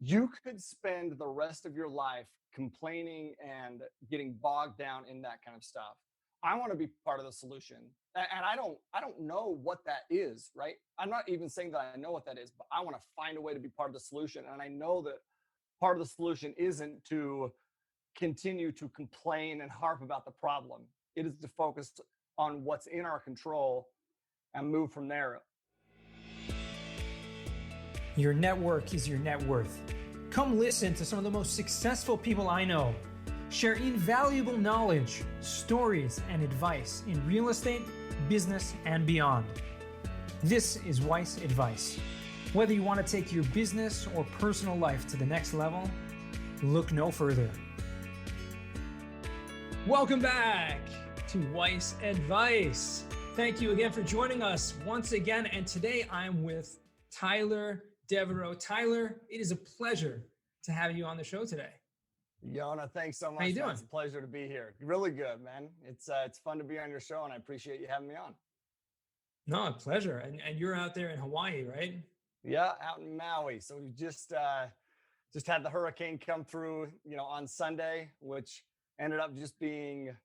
You could spend the rest of your life complaining and getting bogged down in that kind of stuff. I want to be part of the solution. And I don't know what that is, right? I'm not even saying that I know what that is, but I want to find a way to be part of the solution. And I know that part of the solution isn't to continue to complain and harp about the problem. It is to focus on what's in our control and move from there. Your network is your net worth. Come listen to some of the most successful people I know share invaluable knowledge, stories, and advice in real estate, business, and beyond. This is Weiss Advice. Whether you want to take your business or personal life to the next level, look no further. Welcome back to Weiss Advice. Thank you again for joining us once again. And today I'm with Tyler Deveraux. Tyler, it is a pleasure to have you on the show today. Yona, thanks so much. How you doing? It's a pleasure to be here. Really good, man. It's fun to be on your show, and I appreciate you having me on. No, a pleasure. And you're out there in Hawaii, right? Yeah, out in Maui. So we just had the hurricane come through, on Sunday, which ended up just being,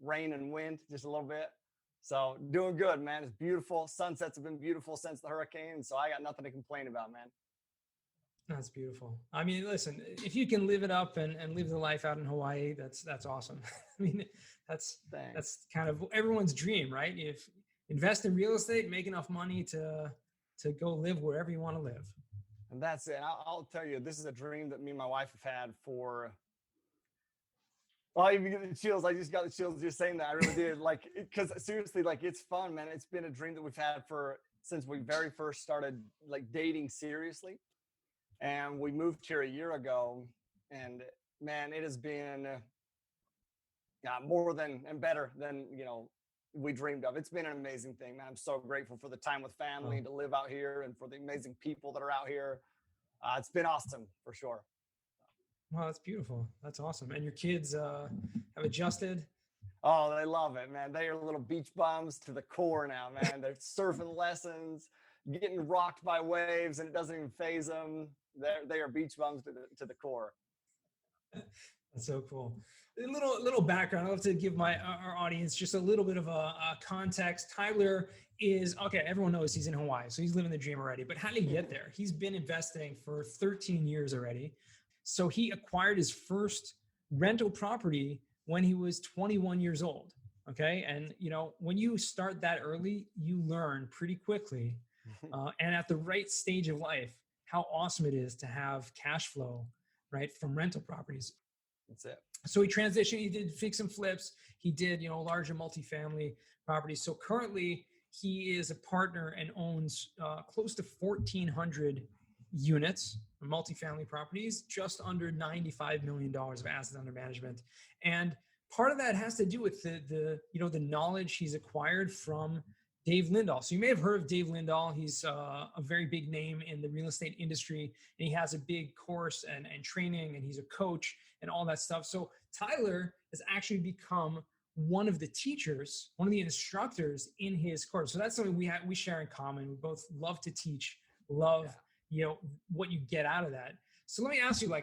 rain and wind just a little bit. So doing good, man. It's beautiful. Sunsets have been beautiful since the hurricane. So I got nothing to complain about, man. That's beautiful. I mean, listen, if you can live it up and live the life out in Hawaii, that's awesome. I mean, that's kind of everyone's dream, right? If invest in real estate, make enough money to go live wherever you want to live. And that's it. I'll tell you, this is a dream that me and my wife have had for. Well, I even get the chills. I just got the chills just saying that. I really did. Because seriously, it's fun, man. It's been a dream that we've had since we very first started dating seriously. And we moved here a year ago, and man, it has been more than and better than we dreamed of. It's been an amazing thing, man. I'm so grateful for the time with family to live out here, and for the amazing people that are out here. It's been awesome for sure. Wow, that's beautiful. That's awesome. And your kids have adjusted? Oh, they love it, man. They are little beach bums to the core now, man. They're surfing lessons, getting rocked by waves, and it doesn't even faze them. They are beach bums to the core. That's so cool. A little background. I'd love to give our audience just a little bit of a context. Tyler is, okay, everyone knows he's in Hawaii, so he's living the dream already. But how did he get there? He's been investing for 13 years already. So he acquired his first rental property when he was 21 years old. Okay. And, when you start that early, you learn pretty quickly. And at the right stage of life, how awesome it is to have cash flow, right, from rental properties. That's it. So he transitioned, he did fix and flips. He did, larger multifamily properties. So currently he is a partner and owns close to 1,400 units, multifamily properties, just under $95 million of assets under management. And part of that has to do with the knowledge he's acquired from Dave Lindahl. So you may have heard of Dave Lindahl. He's a very big name in the real estate industry, and he has a big course and training, and he's a coach and all that stuff. So Tyler has actually become one of the teachers, one of the instructors in his course. So that's something we share in common. We both love to teach, love what you get out of that. So let me ask you,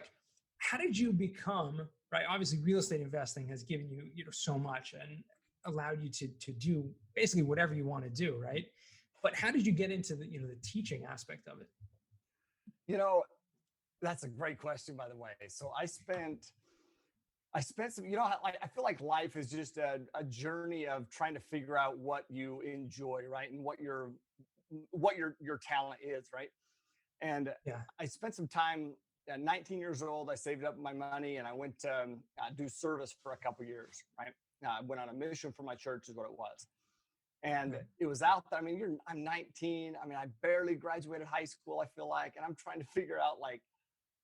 how did you become, right? Obviously real estate investing has given you, so much and allowed you to do basically whatever you want to do, right? But how did you get into the teaching aspect of it? That's a great question, by the way. So I spent some, I feel like life is just a journey of trying to figure out what you enjoy, right? And what your talent is, right? And I spent some time at 19 years old. I saved up my money and I went to do service for a couple years, right? I went on a mission for my church is what it was. And it was out there. I mean, I'm 19. I mean, I barely graduated high school, I feel like, and I'm trying to figure out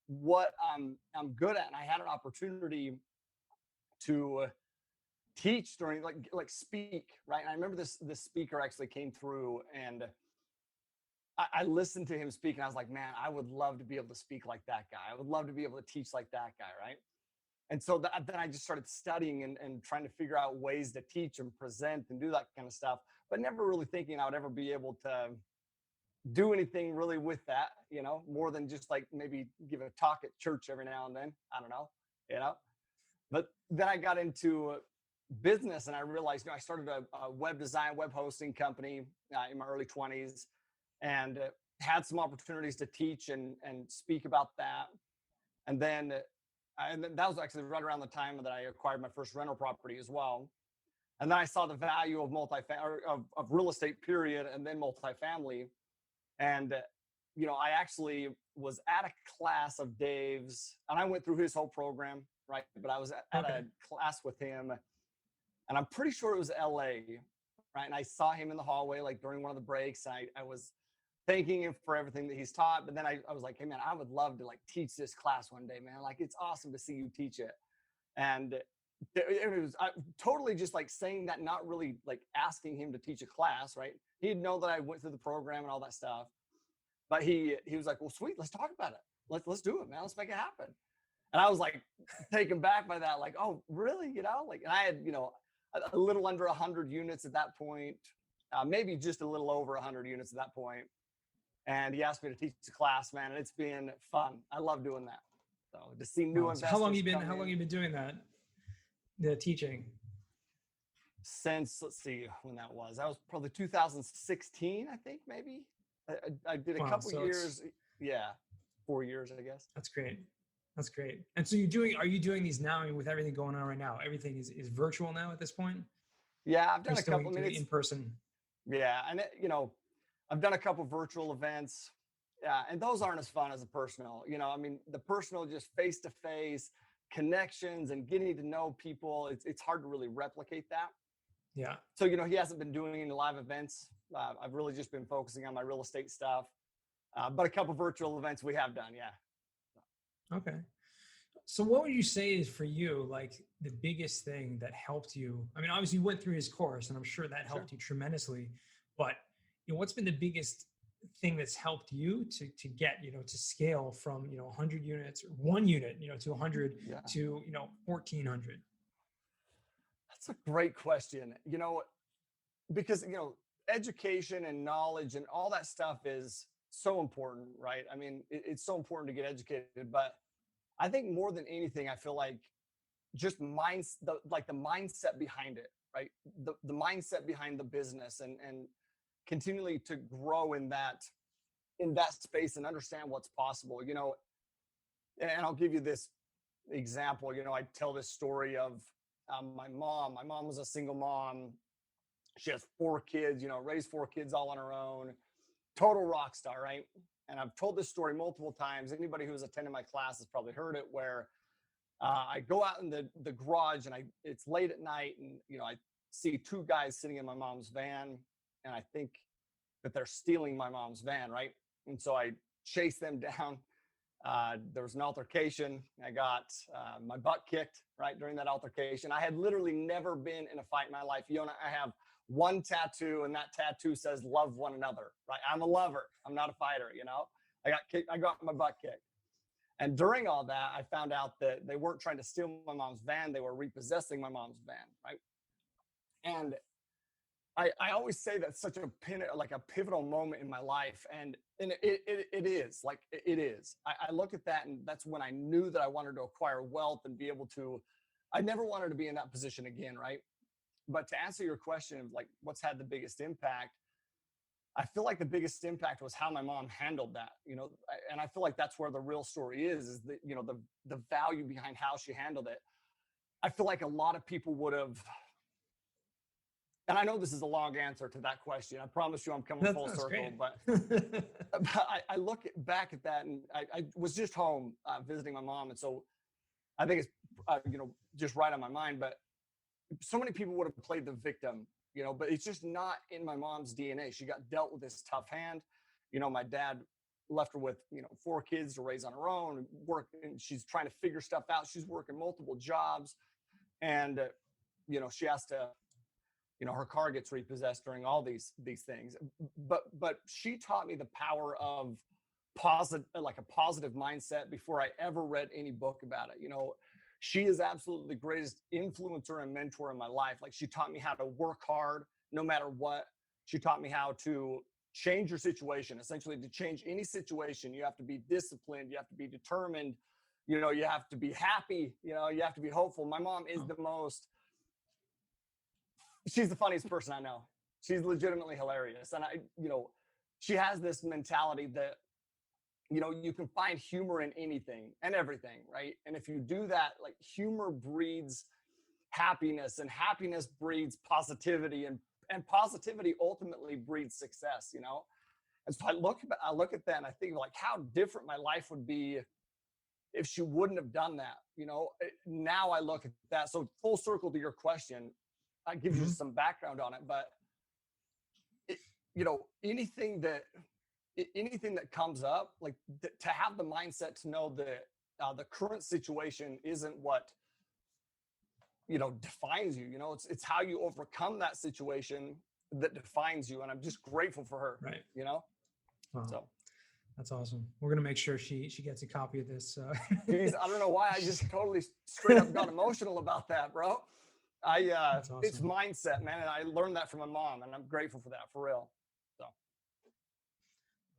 what I'm good at. And I had an opportunity to teach during like speak, right? And I remember this speaker actually came through, and I listened to him speak, and I was like, man, I would love to be able to speak like that guy. I would love to be able to teach like that guy, right? And so then I just started studying and trying to figure out ways to teach and present and do that kind of stuff, but never really thinking I would ever be able to do anything really with that, more than just like maybe give a talk at church every now and then. I don't know, you know. But then I got into business and I realized, I started a web design, web hosting company in my early 20s, and had some opportunities to teach and speak about that. And then that was actually right around the time that I acquired my first rental property as well. And then I saw the value of of real estate, period, and then multifamily. And I actually was at a class of Dave's, and I went through his whole program, right? But I was at a class with him, and I'm pretty sure it was LA, right? And I saw him in the hallway, like during one of the breaks. And I was thanking him for everything that he's taught. But then I was like, hey man, I would love to like teach this class one day, man. Like, it's awesome to see you teach it. And it was totally just like saying that, not really like asking him to teach a class, right? He'd know that I went through the program and all that stuff. But he was like, well, sweet, let's talk about it. Let's do it, man. Let's make it happen. And I was like taken back by that, like, oh, really? Like, and I had, a little under 100 units at that point, maybe just a little over 100 units at that point. And he asked me to teach the class, man, and it's been fun. I love doing that. So to see new investors. How long you been doing that? The teaching? Since, let's see when that was. That was probably 2016, I think, maybe. I did a couple years. Yeah, 4 years, I guess. That's great. That's great. And so are you doing these now? I mean, with everything going on right now, everything is virtual now at this point? Yeah, I've done a couple minutes in person. Yeah. And I've done a couple virtual events. Yeah. And those aren't as fun as the personal, I mean, the personal, just face-to-face connections and getting to know people. It's hard to really replicate that. Yeah. So, he hasn't been doing any live events. I've really just been focusing on my real estate stuff. But a couple virtual events we have done. Yeah. Okay. So what would you say is for you, like the biggest thing that helped you? I mean, obviously you went through his course and I'm sure that helped you tremendously, but what's been the biggest thing that's helped you to get, to scale from, 100 units or 1 unit, to 100 to, 1,400? That's a great question, because, education and knowledge and all that stuff is so important, right? I mean, it's so important to get educated, but I think more than anything, I feel like just the mindset behind it, right? The mindset behind the business and continually to grow in that space and understand what's possible, and I'll give you this example. I tell this story of my mom. My mom was a single mom. She has 4 kids, raised 4 kids all on her own. Total rock star, right? And I've told this story multiple times. Anybody who's attended my class has probably heard it, where I go out in the garage and it's late at night, and I see 2 guys sitting in my mom's van, and I think that they're stealing my mom's van, right? And so I chase them down. There was an altercation. I got my butt kicked right during that altercation. I had literally never been in a fight in my life. I have 1 tattoo, and that tattoo says "love one another." Right? I'm a lover. I'm not a fighter. I got kicked. I got my butt kicked. And during all that, I found out that they weren't trying to steal my mom's van. They were repossessing my mom's van. Right? And I always say that's such a pivotal moment in my life. And it is like, it is. I look at that, and that's when I knew that I wanted to acquire wealth and be able to, I never wanted to be in that position again. Right. But to answer your question of like, what's had the biggest impact, I feel like the biggest impact was how my mom handled that, and I feel like that's where the real story is the, the value behind how she handled it. I feel like a lot of people would have, and I know this is a long answer to that question. I promise you I'm coming full circle, great. but I look back at that, and I was just home visiting my mom. And so I think it's, just right on my mind, but so many people would have played the victim, but it's just not in my mom's DNA. She got dealt with this tough hand. My dad left her with, 4 kids to raise on her own, and she's trying to figure stuff out. She's working multiple jobs, and, she has to, her car gets repossessed during all these things. But she taught me the power of a positive mindset before I ever read any book about it. She is absolutely the greatest influencer and mentor in my life. Like, she taught me how to work hard no matter what. She taught me how to, change your situation. Essentially, to change any situation, you have to be disciplined, you have to be determined, you know, you have to be happy, you know, you have to be hopeful. My mom is she's the funniest person I know. She's legitimately hilarious. And she has this mentality that, you know, you can find humor in anything and everything, right? And if you do that, like, humor breeds happiness, and happiness breeds positivity, and positivity ultimately breeds success, you know? And so I look at that and I think, like, how different my life would be if she wouldn't have done that, you know? Now I look at that. So full circle to your question, I give you some background on it, but you know, anything that comes up, like, to have the mindset to know that the current situation isn't what, you know, defines you. You know, it's how you overcome that situation that defines you. And I'm just grateful for her. Right. You know. Wow. So that's awesome. We're gonna make sure she gets a copy of this. Geez, I don't know why I just totally straight up got emotional about that, bro. That's awesome. It's mindset, man, and I learned that from my mom, and I'm grateful for that, for real. So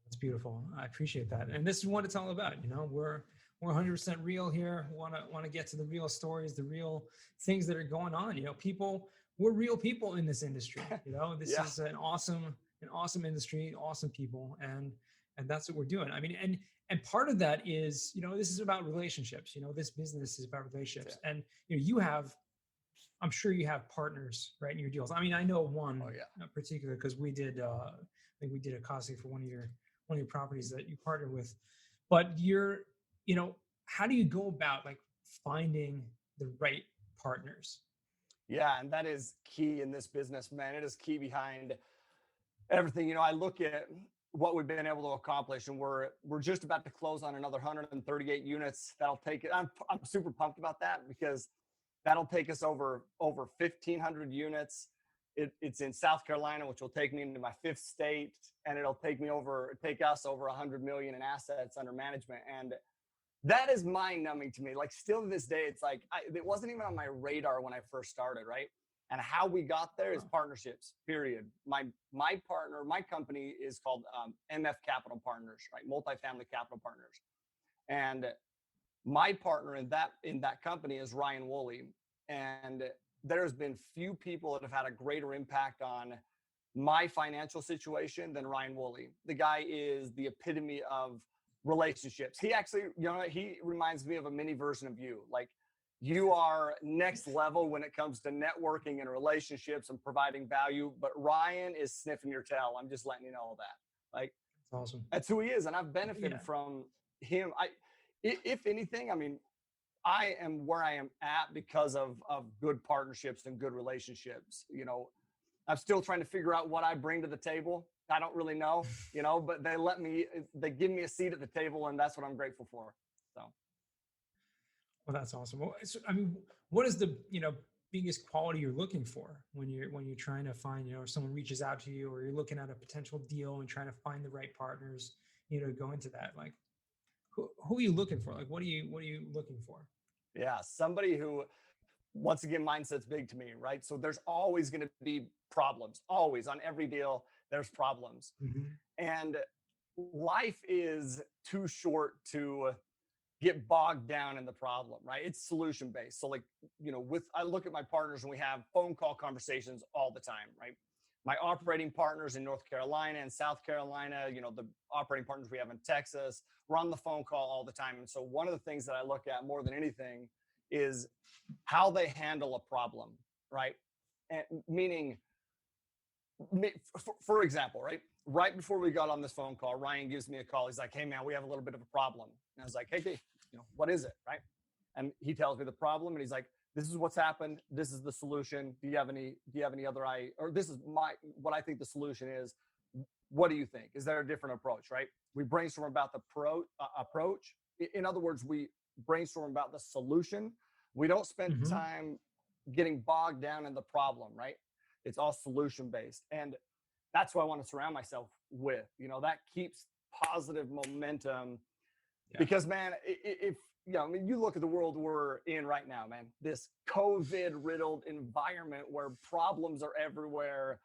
that's beautiful. I appreciate that, and this is what it's all about. You know, we're 100% real here. Want to get to the real stories, the real things that are going on. You know, we're real people in this industry. You know, this is an awesome industry, awesome people, and that's what we're doing. I mean, and part of that is, you know, this is about relationships. You know, this business is about relationships, and you know, I'm sure you have partners, right, in your deals. I mean, I know one in particular, because we did, I think we did a costing for one of your properties that you partnered with. But you know, how do you go about, like, finding the right partners? Yeah, and that is key in this business, man. It is key behind everything. You know, I look at what we've been able to accomplish, and we're just about to close on another 138 units. That'll take it. I'm super pumped about that, because that'll take us over 1,500 units. It's in South Carolina, which will take me into my 5th state, and it'll take us over 100 million in assets under management. And that is mind-numbing to me. Like, still to this day, it's like, it wasn't even on my radar when I first started, right? And how we got there is partnerships, period. My partner, my company is called MF Capital Partners, right? Multifamily Capital Partners. And my partner in that company is Ryan Woolley. And there's been few people that have had a greater impact on my financial situation than Ryan Woolley. The guy is the epitome of relationships. He actually, you know, he reminds me of a mini version of you. Like, you are next level when it comes to networking and relationships and providing value, but Ryan is sniffing your tail. I'm just letting you know that. Like, that's awesome. That's who he is. And I've benefited from him. If anything, I mean, I am where I am at because of good partnerships and good relationships. You know, I'm still trying to figure out what I bring to the table. I don't really know, you know, but they give me a seat at the table, and that's what I'm grateful for. So. Well, that's awesome. Well, so, I mean, what is the, you know, biggest quality you're looking for when you're trying to find, you know, or someone reaches out to you, or you're looking at a potential deal and trying to find the right partners, you know, to go into that? Like, who are you looking for? Like, what are you looking for? Yeah, somebody who, once again, mindset's big to me, right? So there's always going to be problems. Always, on every deal, there's problems. And life is too short to get bogged down in the problem, right? It's solution based. So, like, you know, I look at my partners, and we have phone call conversations all the time, right? My operating partners in North Carolina and South Carolina, you know, the operating partners we have in Texas, we're on the phone call all the time. And so one of the things that I look at more than anything is how they handle a problem, right? And meaning, for example, right before we got on this phone call, Ryan gives me a call. He's like, "Hey man, we have a little bit of a problem." And I was like, "Hey, you know, what is it?" Right? And he tells me the problem, and he's like, "This is what's happened. This is the solution. Do you have any other or this is what I think the solution is. What do you think? Is there a different approach?" Right? We brainstorm about the approach. In other words, we brainstorm about the solution. We don't spend time getting bogged down in the problem, right? It's all solution based. And that's what I want to surround myself with. You know, that keeps positive momentum. Because, man, if you know, I mean, you look at the world we're in right now, man, this COVID riddled environment where problems are everywhere.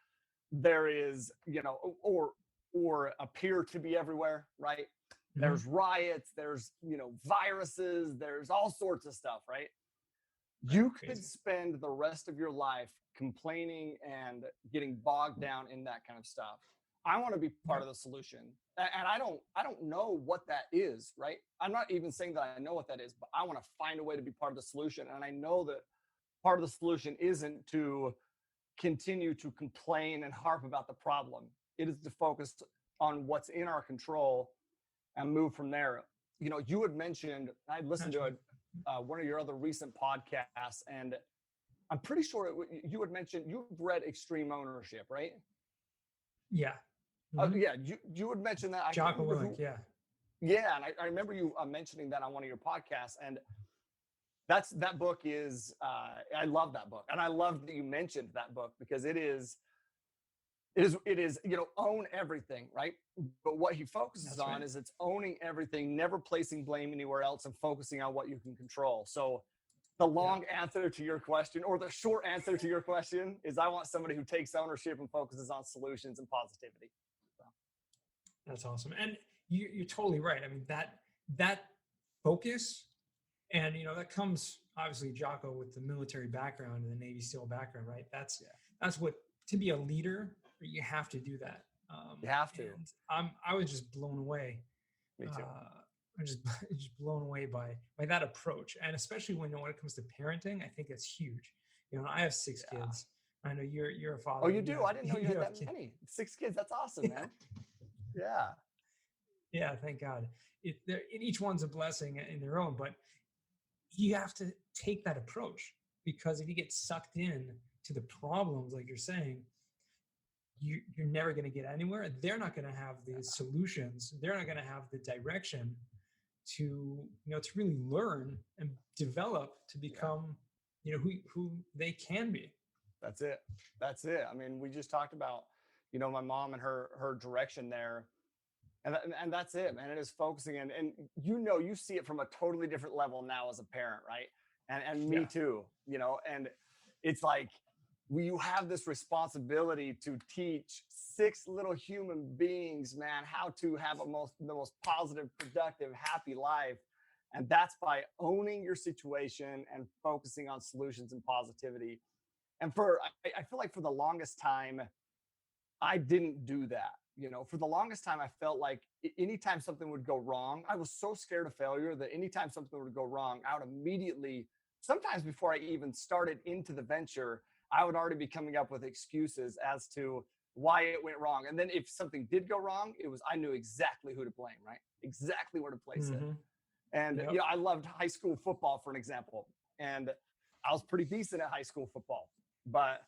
There is, you know, or or appear to be everywhere, right? Mhm. There's riots, there's, viruses, there's all sorts of stuff, right? You could Crazy. spend the rest of your life complaining and getting bogged down in that kind of stuff. I want to be part of the solution. And I don't know what that is, right? I'm not even saying that I know what that is, but I want to find a way to be part of the solution. And I know that part of the solution isn't to continue to complain and harp about the problem. It is to focus on what's in our control and move from there. You had mentioned, I listened to one of your other recent podcasts, and I'm pretty sure you had mentioned you've read Extreme Ownership, right? Yeah. Mhm. Yeah, you had mentioned that. I can't Jocko remember Willink, yeah. Yeah, and I remember you mentioning that on one of your podcasts, and that book is I love that book, and I love that you mentioned that book because it is own everything, right? But what he focuses That's on right. is it's owning everything, never placing blame anywhere else, and focusing on what you can control. So the long answer to your question, or the short answer to your question, is I want somebody who takes ownership and focuses on solutions and positivity. So. That's awesome. And you're totally right. I mean, that focus, and that comes obviously Jocko with the military background and the Navy SEAL background, right? That's what, to be a leader, you have to do that. You have to. And I was just blown away. Me too. I'm just just blown away by that approach, and especially when it comes to parenting, I think that's huge. I have 6 kids. I know you're a father. Oh, you do? I didn't know you had that many. 6 kids. That's awesome, man. Yeah. Yeah, thank God. Each one's a blessing in their own, but you have to take that approach, because if you get sucked in to the problems, like you're saying, you're never going to get anywhere. They're not going to have the solutions. They're not going to have the direction to really learn and develop to become who they can be. That's it. I mean, we just talked about my mom and her direction there, and that's it, man. It is focusing, and you see it from a totally different level now as a parent, right? And me too, and it's like you have this responsibility to teach 6 little human beings, man, how to have the most positive, productive, happy life. And that's by owning your situation and focusing on solutions and positivity. And I feel like for the longest time, I didn't do that. For the longest time, I felt like anytime something would go wrong, I was so scared of failure that anytime something would go wrong, I would immediately, sometimes before I even started into the venture, I would already be coming up with excuses as to why it went wrong. And then if something did go wrong, I knew exactly who to blame, right? Exactly where to place it. And, I loved high school football, for an example. And I was pretty decent at high school football, but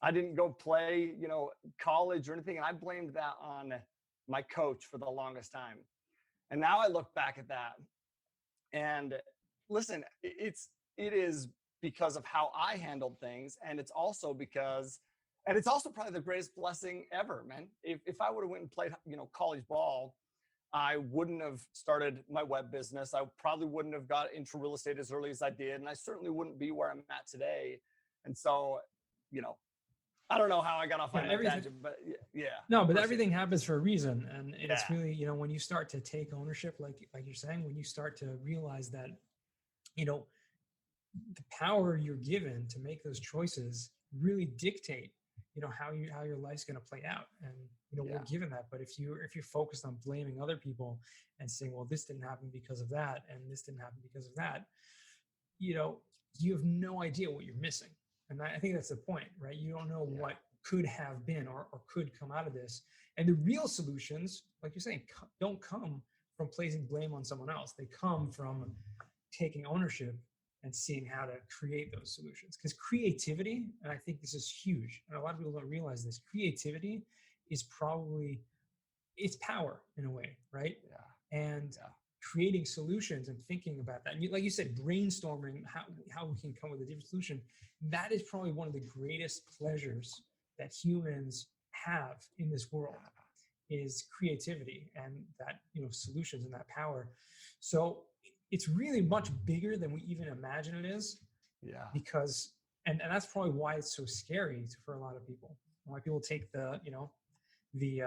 I didn't go play, college or anything. And I blamed that on my coach for the longest time. And now I look back at that, and listen, it is because of how I handled things. And it's also probably the greatest blessing ever, man. If I would have went and played, college ball, I wouldn't have started my web business. I probably wouldn't have got into real estate as early as I did. And I certainly wouldn't be where I'm at today. And so, I don't know how I got off on that tangent, but yeah. No, but everything happens for a reason. And it's really, when you start to take ownership, like you're saying, when you start to realize that, the power you're given to make those choices really dictate, how your life's going to play out. And, we're given that. But if you're focused on blaming other people and saying, well, this didn't happen because of that, and this didn't happen because of that, you have no idea what you're missing. And I think that's the point, right? You don't know what could have been or could come out of this. And the real solutions, like you're saying, don't come from placing blame on someone else. They come from taking ownership and seeing how to create those solutions. Because creativity, and I think this is huge, and a lot of people don't realize this, creativity is probably, it's power in a way, right? And creating solutions and thinking about that. And like you said, brainstorming how we can come with a different solution. That is probably one of the greatest pleasures that humans have in this world, is creativity and that, solutions and that power. So it's really much bigger than we even imagine it is. Yeah. Because, and that's probably why it's so scary for a lot of people. Why people take the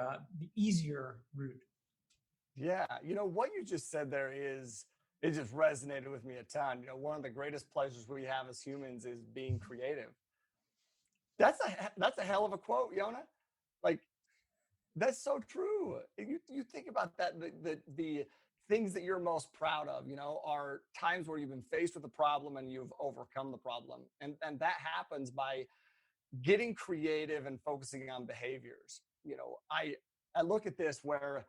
easier route. Yeah. What you just said there it just resonated with me a ton. One of the greatest pleasures we have as humans is being creative. That's a hell of a quote, Yona. Like, that's so true. You think about that, the things that you're most proud of, are times where you've been faced with a problem and you've overcome the problem. And that happens by getting creative and focusing on behaviors. I look at this where,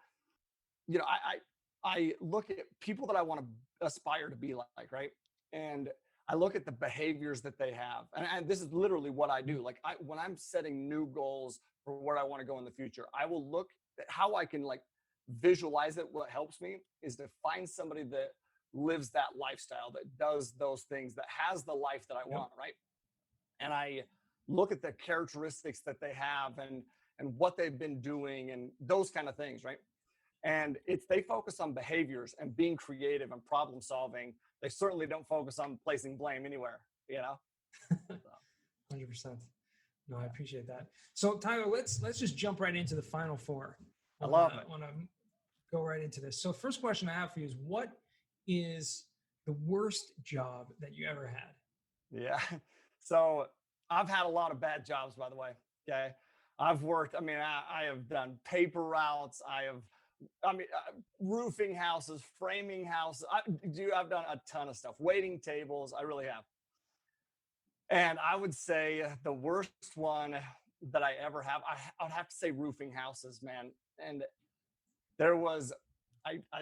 I look at people that I want to aspire to be like, right? And I look at the behaviors that they have. And this is literally what I do. Like, when I'm setting new goals for where I want to go in the future, I will look at how I can like visualize it. What helps me is to find somebody that lives that lifestyle, that does those things, that has the life that I want, right? And I look at the characteristics that they have and what they've been doing and those kind of things, right? And they focus on behaviors and being creative and problem solving. They certainly don't focus on placing blame anywhere, 100%. No, I appreciate that. So Tyler, let's just jump right into the final four. I love it. I want to go right into this. So first question I have for you is, what is the worst job that you ever had? Yeah. So I've had a lot of bad jobs, by the way. Okay. I've worked, I have done paper routes. Roofing houses, framing houses. I've done a ton of stuff, waiting tables. I really have. And I would say the worst one that I ever have, I would have to say roofing houses, man. And I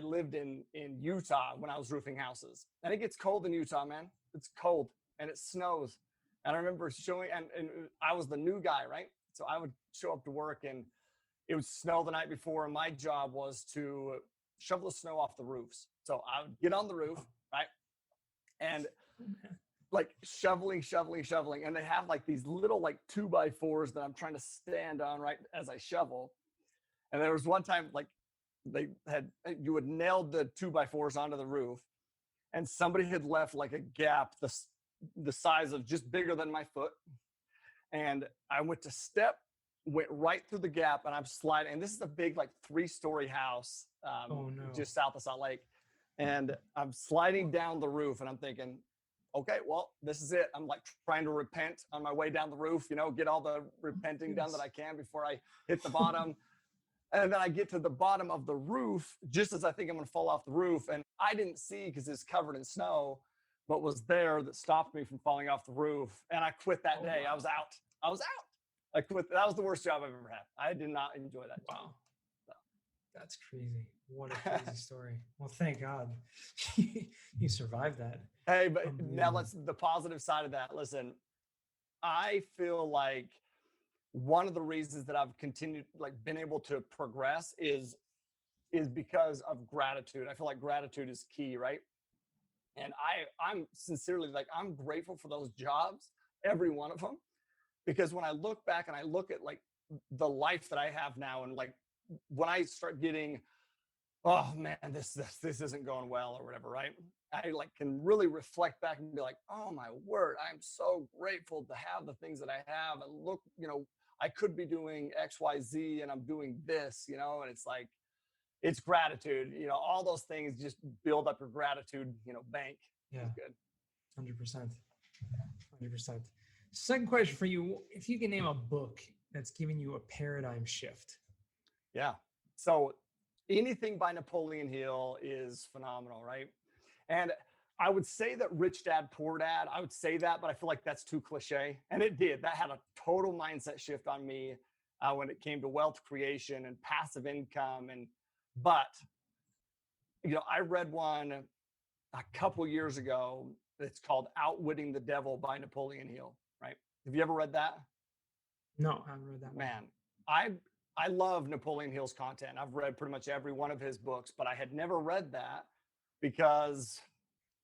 lived in Utah when I was roofing houses, and it gets cold in Utah, man. It's cold and it snows. And I remember and I was the new guy, right? So I would show up to work and it would snow the night before. And my job was to shovel the snow off the roofs. So I would get on the roof, right? And like shoveling. And they have like these little like 2x4s that I'm trying to stand on right as I shovel. And there was one time like you would nail the 2x4s onto the roof, and somebody had left like a gap the size of just bigger than my foot. And I went right through the gap, and I'm sliding. And this is a big like 3-story house just south of Salt Lake. And I'm sliding down the roof, and I'm thinking, okay, well, this is it. I'm like trying to repent on my way down the roof, get all the repenting done that I can before I hit the bottom. And then I get to the bottom of the roof just as I think I'm going to fall off the roof. And I didn't see because it's covered in snow what was there that stopped me from falling off the roof. And I quit that day. Wow. I was out. I quit. That was the worst job I've ever had. I did not enjoy that job. Wow. So. That's crazy. What a crazy story. Well, thank God you survived that. Hey, but now the positive side of that. Listen, I feel like one of the reasons that I've continued, like been able to progress is because of gratitude. I feel like gratitude is key, right? And I'm sincerely like, I'm grateful for those jobs, every one of them, because when I look back and I look at like the life that I have now, and like when I start getting, oh man, this isn't going well or whatever, right? I like can really reflect back and be like, oh my word, I'm so grateful to have the things that I have. And look, I could be doing X, Y, Z, and I'm doing this, and it's like, it's gratitude, all those things just build up your gratitude, bank. Yeah. It's good. 100%. Second question for you. If you can name a book that's giving you a paradigm shift. Yeah. So anything by Napoleon Hill is phenomenal, right? And I would say that Rich Dad, Poor Dad, I would say that, but I feel like that's too cliche. And it did. That had a total mindset shift on me when it came to wealth creation and passive income. But I read one a couple years ago. It's called Outwitting the Devil by Napoleon Hill, right? Have you ever read that? No, I haven't read that. Man, I love Napoleon Hill's content. I've read pretty much every one of his books, but I had never read that because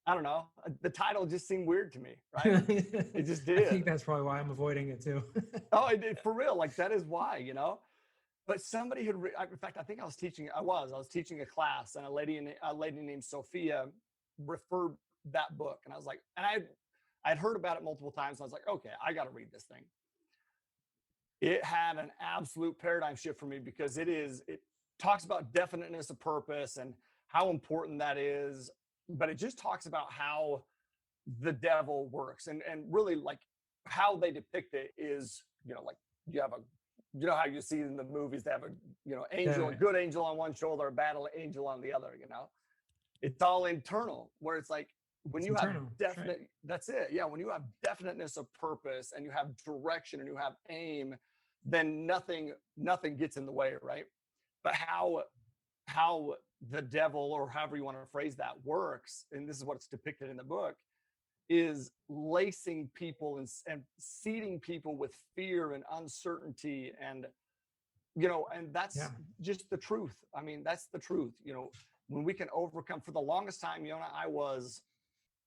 I don't know, the title just seemed weird to me, right? It just did. I think that's probably why I'm avoiding it too. Oh, it did, for real. Like that is why, But somebody had, in fact, I think I was teaching a class, and a lady named Sophia referred that book, and I was like, and I'd heard about it multiple times. And I was like, okay, I got to read this thing. It had an absolute paradigm shift for me because it talks about definiteness of purpose and how important that is, but it just talks about how the devil works, and really like how they depict it is, like you have a, how you see in the movies, they have a, angel, a Yeah, good angel on one shoulder, a bad angel on the other, it's all internal, where it's like when it's you have internal. That's right. that's it. Yeah. When you have definiteness of purpose and you have direction and you have aim, then nothing gets in the way. Right. But how the devil, or however you want to phrase that, works, and this is what's depicted in the book, is lacing people and seeding people with fear and uncertainty, and and that's Yeah. just the truth. I mean, that's the truth. When we can overcome, for the longest time, I was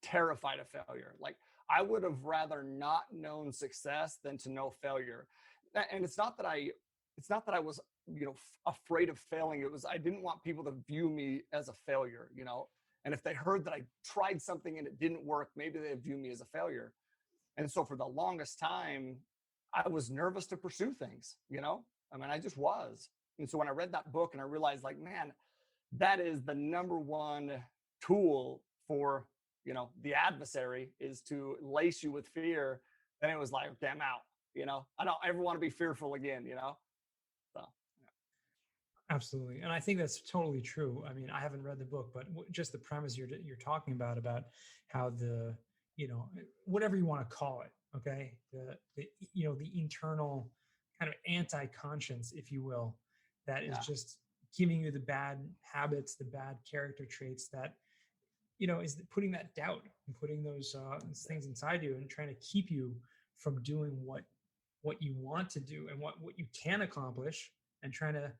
terrified of failure. Like, I would have rather not known success than to know failure. And it's not that I was, afraid of failing. It was, I didn't want people to view me as a failure, and if they heard that I tried something and it didn't work, maybe they view me as a failure. And so for the longest time, I was nervous to pursue things, I mean, I just was. And so when I read that book and I realized, like, man, that is the number one tool for, the adversary, is to lace you with fear. Then it was like, okay, I'm out, I don't ever want to be fearful again, so. Absolutely. And I think that's totally true. I mean, I haven't read the book, but just the premise you're talking about how the, whatever you want to call it, okay, the internal kind of anti-conscience, if you will, that is Yeah. just giving you the bad habits, the bad character traits that, is putting that doubt and putting those things inside you and trying to keep you from doing what you want to do and what you can accomplish, and trying to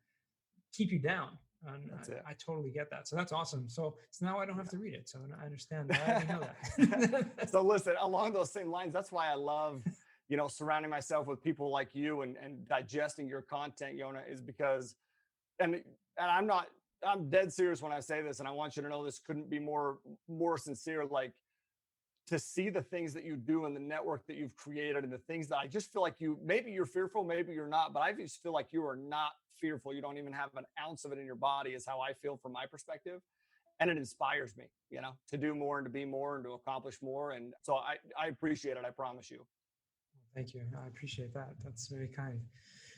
keep you down. And That's it. I totally get that. So that's awesome. So now I don't have to read it. So I understand. I already know that. So listen, along those same lines, that's why I love, surrounding myself with people like you, and digesting your content, Yona, is because, and I'm dead serious when I say this, and I want you to know this couldn't be more sincere. Like, to see the things that you do and the network that you've created, and the things that I just feel like maybe you're fearful, maybe you're not, but I just feel like you are not fearful. You don't even have an ounce of it in your body, is how I feel from my perspective. And it inspires me, to do more and to be more and to accomplish more. And so I appreciate it. I promise you. Thank you. I appreciate that. That's very kind.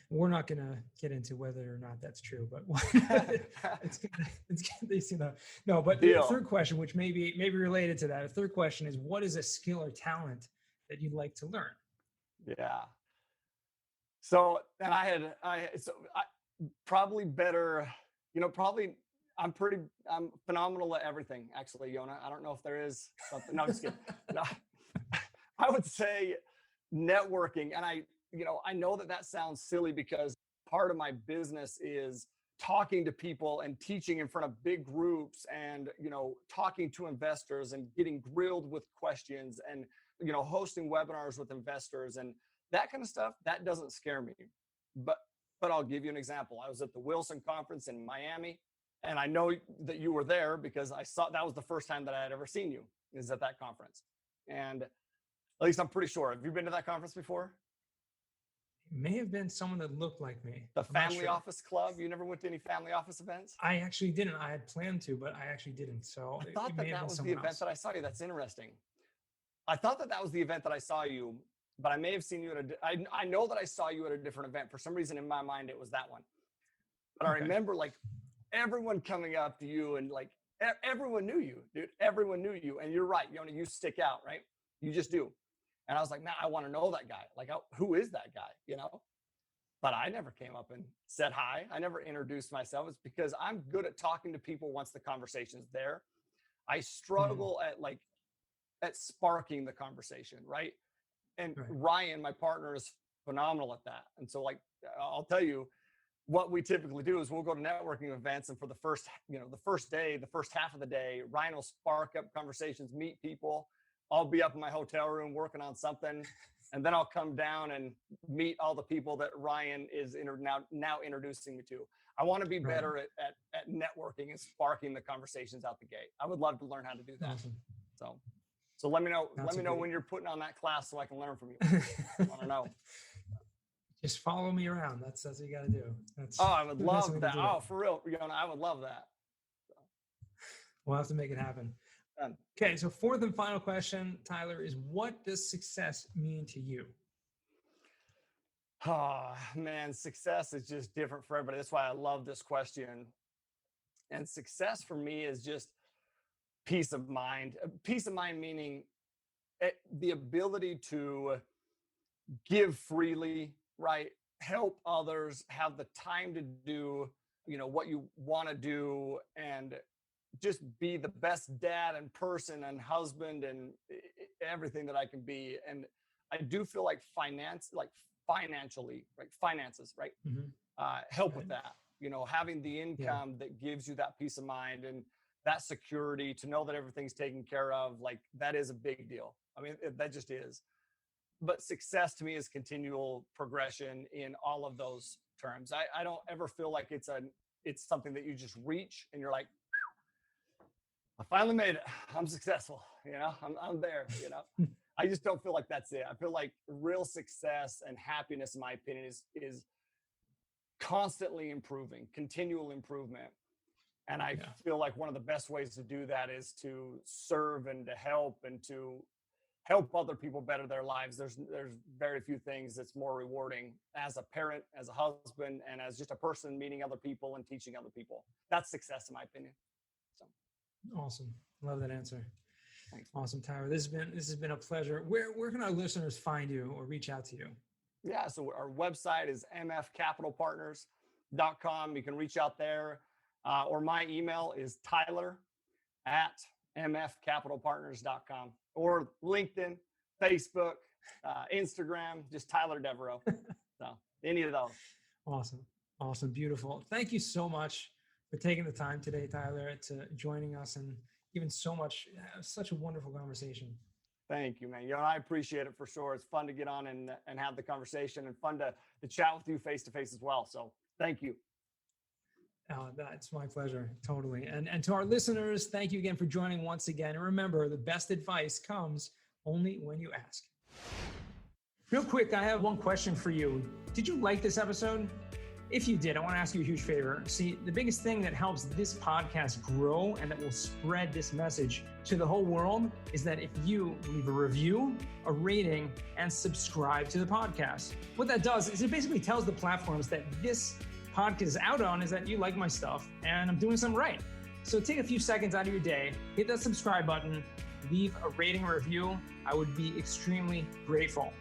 We're not going to get into whether or not that's true, but it's good. No, but the third question, which may be related to that, the third question is, what is a skill or talent that you'd like to learn? Yeah. So, and probably better, I'm phenomenal at everything, actually, Yona. I don't know if there is something. No, I'm just kidding. No, I would say networking. And I know that sounds silly, because part of my business is talking to people and teaching in front of big groups, and, talking to investors and getting grilled with questions, and, hosting webinars with investors and that kind of stuff. That doesn't scare me. But I'll give you an example. I was at the Wilson conference in Miami, and I know that you were there because I saw, that was the first time that I had ever seen you, is at that conference. And at least I'm pretty sure. Have you been to that conference before? It may have been someone that looked like me. The Family Office Club? You never went to any family office events? I actually didn't. I had planned to, but I actually didn't. So I thought that was the event that I saw you. That's interesting. I thought that was the event that I saw you, but I may have seen you I know that I saw you at a different event. For some reason in my mind, it was that one. But I remember, like, everyone coming up to you, and like everyone knew you, dude. Everyone knew you. And you're right. You stick out, right? You just do. And I was like, man, I want to know that guy. Like, who is that guy? But I never came up and said hi. I never introduced myself. It's because I'm good at talking to people once the conversation's there. I struggle at sparking the conversation, right? And Ryan, my partner, is phenomenal at that. And so, like, I'll tell you, what we typically do is we'll go to networking events, and for the first day, the first half of the day, Ryan will spark up conversations, meet people. I'll be up in my hotel room working on something, and then I'll come down and meet all the people that Ryan is now introducing me to. I want to be better at networking and sparking the conversations out the gate. I would love to learn how to do that. Awesome. So let me know. Let me know when you're putting on that class so I can learn from you. I want to know. Just follow me around. That's what you got to do. I would love that. Oh, for real, I would love that. We'll have to make it happen. Okay, so fourth and final question, Tyler, is what does success mean to you? Oh, man, success is just different for everybody. That's why I love this question. And success for me is just peace of mind. Peace of mind meaning the ability to give freely, right? Help others, have the time to do, what you want to do, and just be the best dad and person and husband and everything that I can be. And I do feel like financially, right? Finances, right? Mm-hmm. Help with that, having the income that gives you that peace of mind and that security to know that everything's taken care of. Like, that is a big deal. I mean, that just is. But success to me is continual progression in all of those terms. I don't ever feel like it's something that you just reach and you're like, I finally made it. I'm successful. I'm there, I just don't feel like that's it. I feel like real success and happiness, in my opinion, is constantly improving, continual improvement. And I feel like one of the best ways to do that is to serve and to help and to help other people better their lives. There's very few things that's more rewarding as a parent, as a husband, and as just a person meeting other people and teaching other people. That's success, in my opinion. So. Awesome. Love that answer. Thanks. Awesome, Tyler. This has been a pleasure. Where can our listeners find you or reach out to you? Yeah, so our website is mfcapitalpartners.com. You can reach out there, or my email is tyler@mfcapitalpartners.com, or LinkedIn, Facebook, Instagram, just Tyler Deveraux. So any of those. Awesome. Beautiful. Thank you so much for taking the time today, Tyler, to joining us and giving such a wonderful conversation. Thank you, man. I appreciate it for sure. It's fun to get on and have the conversation, and fun to chat with you face to face as well. So thank you. That's my pleasure. Totally. And to our listeners, thank you again for joining once again. And remember, the best advice comes only when you ask. Real quick, I have one question for you. Did you like this episode? If you did, I want to ask you a huge favor. See, the biggest thing that helps this podcast grow and that will spread this message to the whole world is that if you leave a review, a rating, and subscribe to the podcast. What that does is it basically tells the platforms that this podcast is out on is that you like my stuff and I'm doing something right. So take a few seconds out of your day, hit that subscribe button, leave a rating or review. I would be extremely grateful.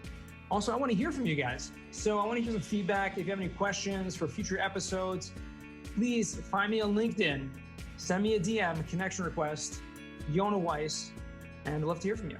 Also, I want to hear from you guys. So I want to hear some feedback. If you have any questions for future episodes, please find me on LinkedIn, send me a DM, a connection request, Yona Weiss, and I'd love to hear from you.